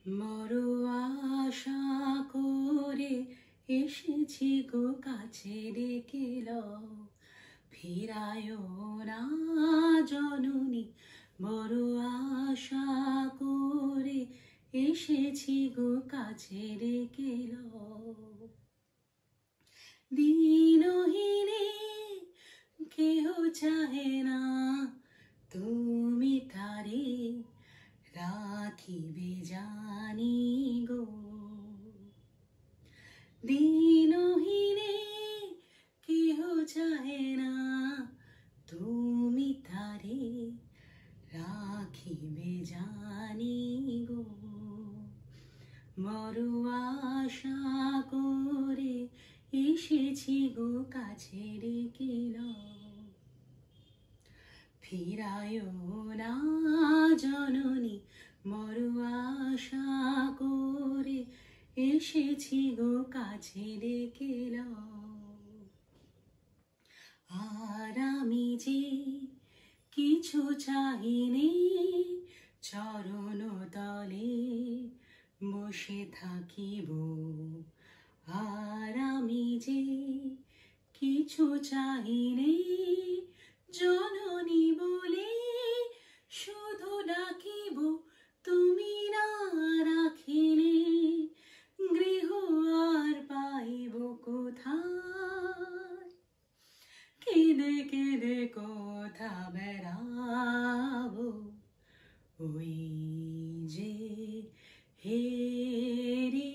বড় আশা করে এসেছি গো কাছে ডেকে লও, ফিরায় না জননী। বড় আশা করে এসেছি গো কাছে ডেকে লও। দিনহীনে কেহ চাহে না তুমি তারে রাখিবে জানি গো। দিনহীনে কেহ চাহে না তুমি তারে রাখিবে জানি গো। বড় আশা করে এসেছি গো কাছে ডেকে লও, ফিরায় না জননী। বড় আশা করে এসেছি গো কাছে ডেকে লও। আর আমি যে কিছু চাহিনি, চরণ তলে বসে থাকিব। আর আমি যে কিছু চাহিনি, জননী বলে শুধু ডাকিব। তুমি না রাখিলে গৃহ আর পাইব কোথায়? কেঁদে কেঁদে কোথা বেড়াবো, ওই যে হেরি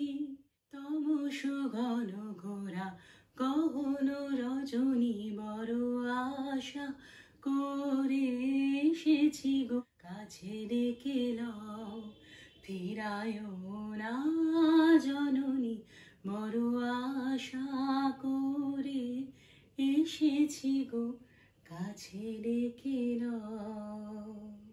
তমসু ঘন ঘোরা গহন রজনী। বড় আশা করে এসেছি গো কাছে ডেকে লও, ফিরায় না জননী। বড় আশা করে এসেছি গো কাছে ডেকে লও।